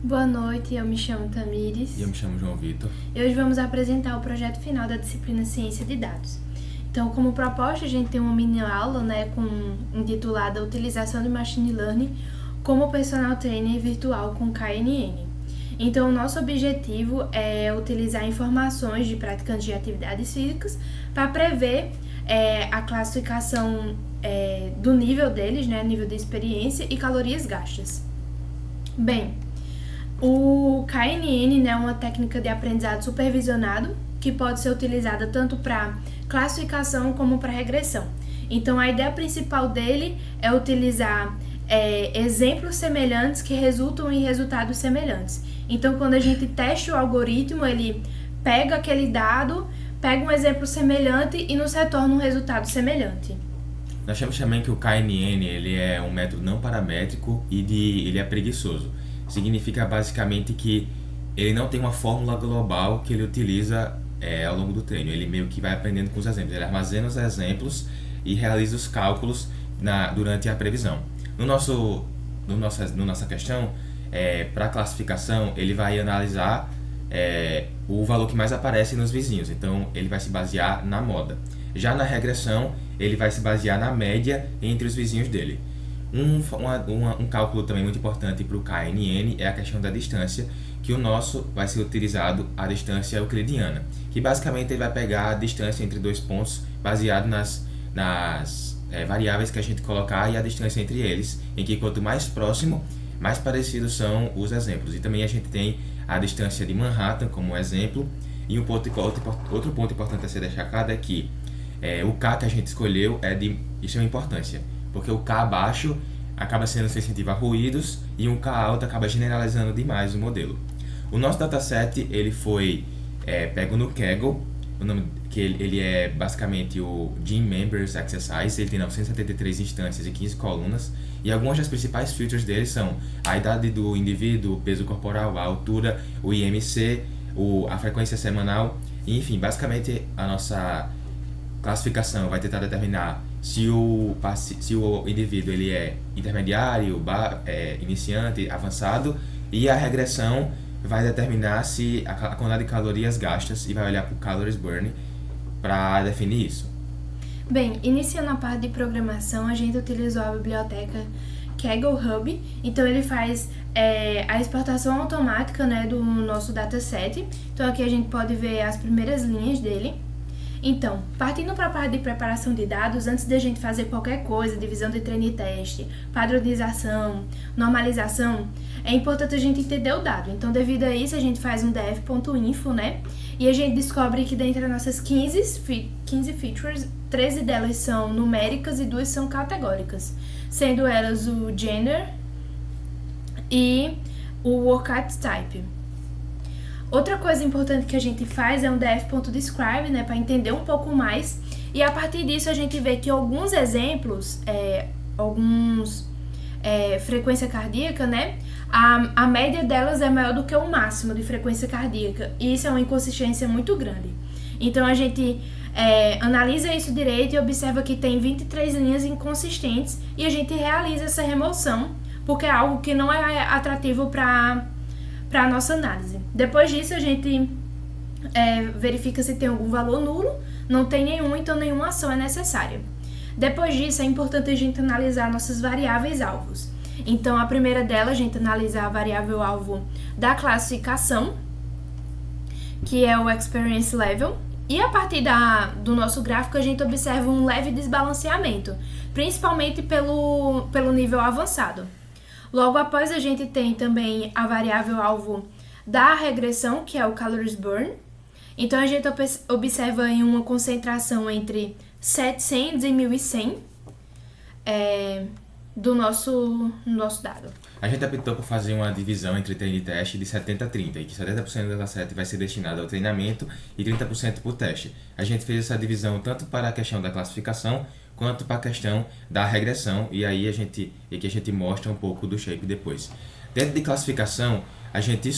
Boa noite, eu me chamo Tamires. E eu me chamo João Vitor. E hoje vamos apresentar o projeto final da disciplina Ciência de Dados. Então, como proposta, a gente tem uma mini-aula, intitulada Utilização de Machine Learning como Personal Trainer Virtual com KNN. Então, o nosso objetivo é utilizar informações de praticantes de atividades físicas para prever a classificação do nível deles, nível de experiência e calorias gastas. Bem, o KNN é uma técnica de aprendizado supervisionado que pode ser utilizada tanto para classificação como para regressão. Então, a ideia principal dele é utilizar exemplos semelhantes que resultam em resultados semelhantes. Então, quando a gente testa o algoritmo, ele pega aquele dado, pega um exemplo semelhante e nos retorna um resultado semelhante. Nós chamamos também que o KNN ele é um método não paramétrico e ele é preguiçoso. Significa basicamente que ele não tem uma fórmula global que ele utiliza ao longo do treino. Ele meio que vai aprendendo com os exemplos. Ele armazena os exemplos e realiza os cálculos durante a previsão. No nossa questão, para classificação, ele vai analisar o valor que mais aparece nos vizinhos. Então, ele vai se basear na moda. Já na regressão, ele vai se basear na média entre os vizinhos dele. Um cálculo também muito importante para o KNN é a questão da distância, que o nosso vai ser utilizado a distância euclidiana, que basicamente ele vai pegar a distância entre dois pontos baseado nas variáveis que a gente colocar e a distância entre eles, em que quanto mais próximo, mais parecidos são os exemplos. E também a gente tem a distância de Manhattan como exemplo, e outro ponto importante a ser destacado é que o K que a gente escolheu é de extrema importância, porque o K baixo acaba sendo sensitivo a ruídos e um K alto acaba generalizando demais o modelo. O nosso dataset ele foi pego no Kaggle, o nome que ele é basicamente o Gym Members Exercise. Ele tem 973 instâncias e 15 colunas, e algumas das principais features dele são a idade do indivíduo, o peso corporal, a altura, o IMC, a frequência semanal, e, enfim, basicamente a nossa classificação vai tentar determinar se o indivíduo ele é intermediário, iniciante, avançado, e a regressão vai determinar se a quantidade de calorias gastas e vai olhar para o calories burn para definir isso. Bem, iniciando a parte de programação, a gente utilizou a biblioteca Kaggle Hub. Então, ele faz a exportação automática do nosso dataset. Então, aqui a gente pode ver as primeiras linhas dele. Então, partindo para a parte de preparação de dados, antes de a gente fazer qualquer coisa, divisão de treino e teste, padronização, normalização, é importante a gente entender o dado. Então, devido a isso, a gente faz um df.info, e a gente descobre que dentre as nossas 15 features, 13 delas são numéricas e 2 são categóricas, sendo elas o gender e o workout type. Outra coisa importante que a gente faz é um df.describe, para entender um pouco mais, e a partir disso a gente vê que alguns exemplos, frequência cardíaca, a média delas é maior do que o máximo de frequência cardíaca, e isso é uma inconsistência muito grande. Então a gente analisa isso direito e observa que tem 23 linhas inconsistentes, e a gente realiza essa remoção, porque é algo que não é atrativo para a nossa análise. Depois disso, a gente verifica se tem algum valor nulo. Não tem nenhum, então nenhuma ação é necessária. Depois disso, é importante a gente analisar nossas variáveis alvos. Então, a primeira delas, a gente analisa a variável alvo da classificação, que é o Experience Level. E a partir do nosso gráfico, a gente observa um leve desbalanceamento, principalmente pelo nível avançado. Logo após, a gente tem também a variável alvo da regressão, que é o Calories Burn. Então, a gente observa aí uma concentração entre 700 e 1100 do nosso dado. A gente optou por fazer uma divisão entre treino e teste de 70-30, e que 70% do dataset vai ser destinado ao treinamento e 30% para o teste. A gente fez essa divisão tanto para a questão da classificação quanto para a questão da regressão, e aí a gente mostra um pouco do shape depois. Dentro de classificação, a gente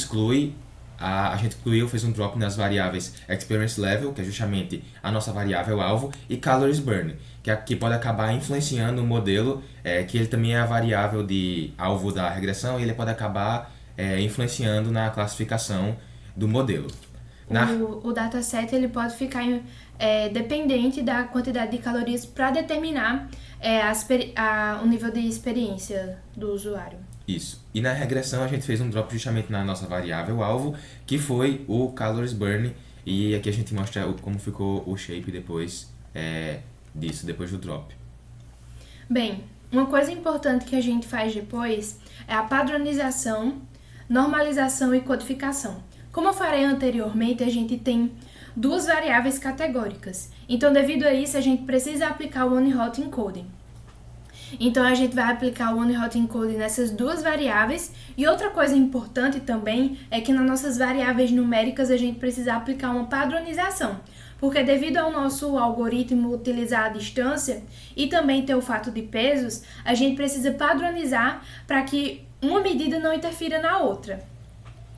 fez um drop nas variáveis Experience Level, que é justamente a nossa variável alvo, e Calories Burn, que pode acabar influenciando o modelo, que ele também é a variável de alvo da regressão, e ele pode acabar influenciando na classificação do modelo. O dataset ele pode ficar dependente da quantidade de calorias para determinar o nível de experiência do usuário. Isso. E na regressão a gente fez um drop justamente na nossa variável alvo, que foi o calories burn, e aqui a gente mostra como ficou o shape depois disso, depois do drop. Bem, uma coisa importante que a gente faz depois é a padronização, normalização e codificação. Como eu falei anteriormente, a gente tem duas variáveis categóricas. Então, devido a isso, a gente precisa aplicar o One-Hot Encoding. Então, a gente vai aplicar o One-Hot Encoding nessas duas variáveis. E outra coisa importante também é que nas nossas variáveis numéricas a gente precisa aplicar uma padronização. Porque devido ao nosso algoritmo utilizar a distância e também ter o fato de pesos, a gente precisa padronizar para que uma medida não interfira na outra.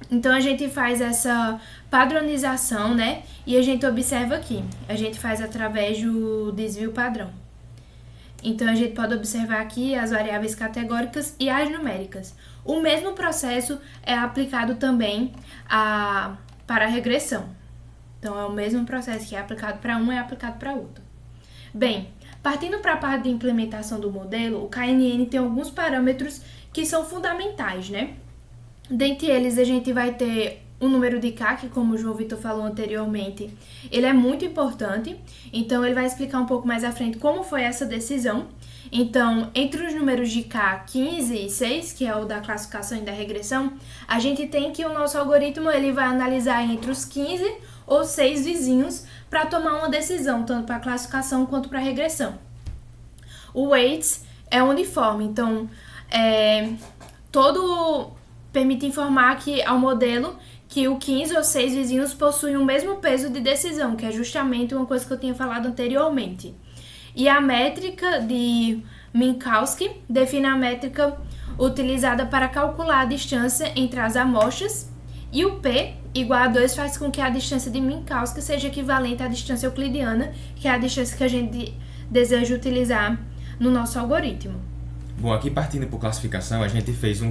Então, a gente faz essa padronização, né? E a gente observa aqui. A gente faz através do desvio padrão. Então, a gente pode observar aqui as variáveis categóricas e as numéricas. O mesmo processo é aplicado também para a regressão. Então, é o mesmo processo que é aplicado para um, é aplicado para outro. Bem, partindo para a parte de implementação do modelo, o KNN tem alguns parâmetros que são fundamentais, né? Dentre eles, a gente vai ter o número de K, que como o João Vitor falou anteriormente, ele é muito importante. Então, ele vai explicar um pouco mais à frente como foi essa decisão. Então, entre os números de K, 15 e 6, que é o da classificação e da regressão, a gente tem que o nosso algoritmo ele vai analisar entre os 15 ou 6 vizinhos para tomar uma decisão, tanto para a classificação quanto para a regressão. O weights é uniforme, então, permite informar que ao modelo que o 15 ou 6 vizinhos possuem o mesmo peso de decisão, que é justamente uma coisa que eu tinha falado anteriormente. E a métrica de Minkowski define a métrica utilizada para calcular a distância entre as amostras, e o P igual a 2 faz com que a distância de Minkowski seja equivalente à distância euclidiana, que é a distância que a gente deseja utilizar no nosso algoritmo. Bom, aqui partindo por classificação, a gente fez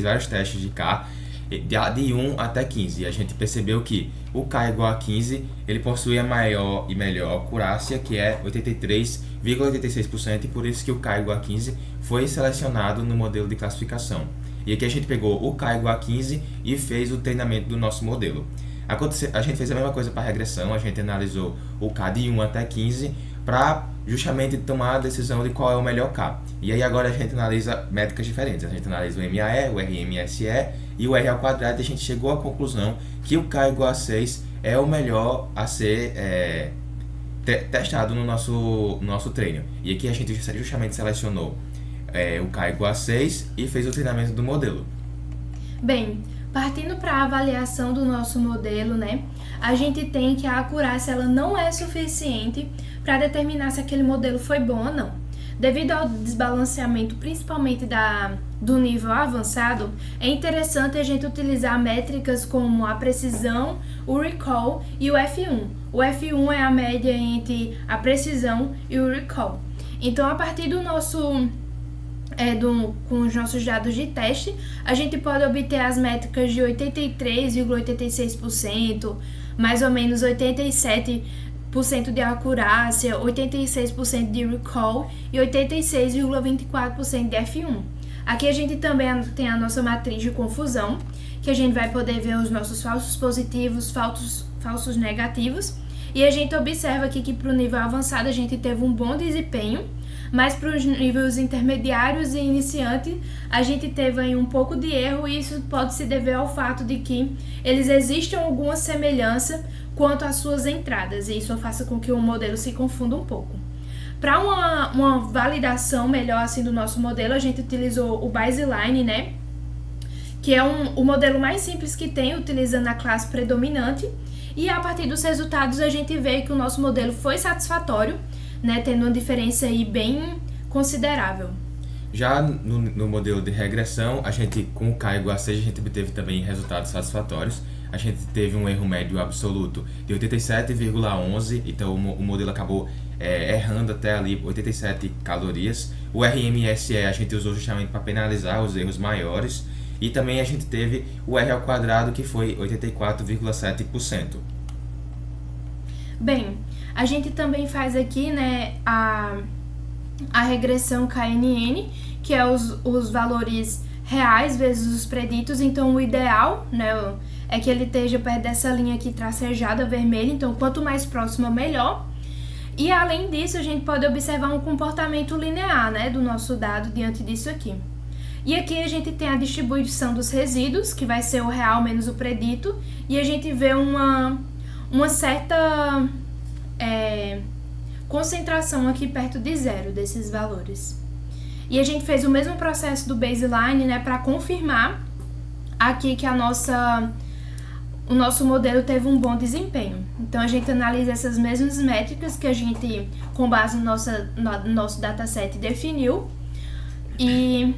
vários testes de K, de 1 até 15, e a gente percebeu que o K igual a 15, ele possui a maior e melhor acurácia, que é 83,86%, e por isso que o K igual a 15 foi selecionado no modelo de classificação. E aqui a gente pegou o K igual a 15 e fez o treinamento do nosso modelo. A gente fez a mesma coisa para a regressão, a gente analisou o K de 1 até 15 para justamente tomar a decisão de qual é o melhor K. E aí agora a gente analisa métricas diferentes. A gente analisa o MAE, o RMSE e o R ao quadrado, e a gente chegou à conclusão que o K igual a 6 é o melhor a ser testado no nosso treino. E aqui a gente justamente selecionou o K igual a 6 e fez o treinamento do modelo. Bem, partindo para a avaliação do nosso modelo, né, a gente tem que a acurácia ela não é suficiente para determinar se aquele modelo foi bom ou não. Devido ao desbalanceamento, principalmente do nível avançado, é interessante a gente utilizar métricas como a precisão, o recall e o F1. O F1 é a média entre a precisão e o recall. Então, a partir do nosso com os nossos dados de teste, a gente pode obter as métricas de 83,86%, mais ou menos 87% de acurácia, 86% de recall e 86,24% de F1. Aqui a gente também tem a nossa matriz de confusão, que a gente vai poder ver os nossos falsos positivos, falsos negativos, e a gente observa aqui que para o nível avançado a gente teve um bom desempenho, mas para os níveis intermediários e iniciante, a gente teve aí um pouco de erro, e isso pode se dever ao fato de que eles existem alguma semelhança quanto às suas entradas, e isso faz com que o modelo se confunda um pouco. Para uma validação melhor assim do nosso modelo, a gente utilizou o baseline, né? Que é o modelo mais simples que tem, utilizando a classe predominante, e a partir dos resultados a gente vê que o nosso modelo foi satisfatório, né, tendo uma diferença aí bem considerável. Já no modelo de regressão, a gente, com o K igual a 6, a gente obteve também resultados satisfatórios. A gente teve um erro médio absoluto de 87,11, então o modelo acabou errando até ali 87 calorias. O RMSE a gente usou justamente para penalizar os erros maiores. E também a gente teve o R ao quadrado, que foi 84,7%. Bem, a gente também faz aqui, né, a regressão KNN, que é os valores reais vezes os preditos. Então, o ideal, né, é que ele esteja perto dessa linha aqui tracejada vermelha. Então, quanto mais próxima, melhor. E, além disso, a gente pode observar um comportamento linear, né, do nosso dado diante disso aqui. E aqui a gente tem a distribuição dos resíduos, que vai ser o real menos o predito. E a gente vê uma certa concentração aqui perto de zero desses valores. E a gente fez o mesmo processo do baseline, né, para confirmar aqui que o nosso modelo teve um bom desempenho. Então, a gente analisa essas mesmas métricas que a gente, com base no nosso dataset, definiu. E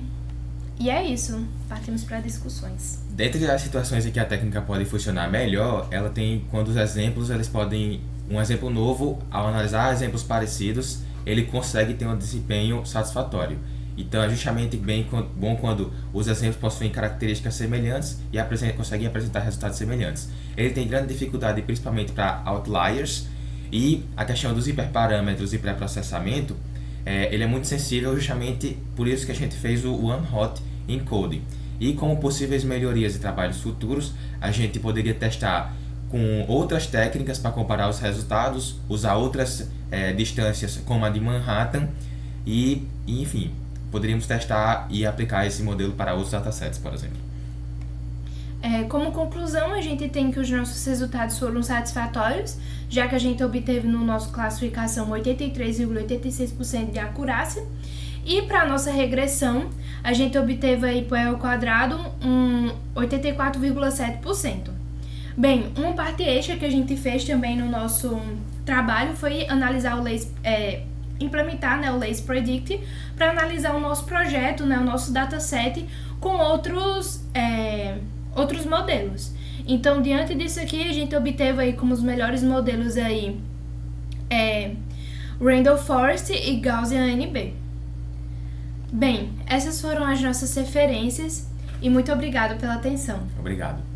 é isso. Partimos para discussões. Dentre as situações em que a técnica pode funcionar melhor, ela tem quando os exemplos, eles podem... Um exemplo novo, ao analisar exemplos parecidos, ele consegue ter um desempenho satisfatório. Então, é justamente bom quando os exemplos possuem características semelhantes e conseguem apresentar resultados semelhantes. Ele tem grande dificuldade, principalmente para outliers, e a questão dos hiperparâmetros e pré-processamento, ele é muito sensível, justamente por isso que a gente fez o one-hot encoding. E como possíveis melhorias e trabalhos futuros, a gente poderia testar com outras técnicas para comparar os resultados, usar outras distâncias como a de Manhattan e, enfim, poderíamos testar e aplicar esse modelo para outros datasets, por exemplo. Como conclusão, a gente tem que os nossos resultados foram satisfatórios, já que a gente obteve no nosso classificação 83,86% de acurácia. E para a nossa regressão, a gente obteve aí para o R ao quadrado 84,7%. Bem, uma parte extra que a gente fez também no nosso trabalho foi analisar implementar, né, o Lazy Predict para analisar o nosso projeto, né, o nosso dataset com outros modelos. Então, diante disso aqui, a gente obteve aí como os melhores modelos aí Randall Forest e Gaussian NB. Bem, essas foram as nossas referências e muito obrigado pela atenção. Obrigado.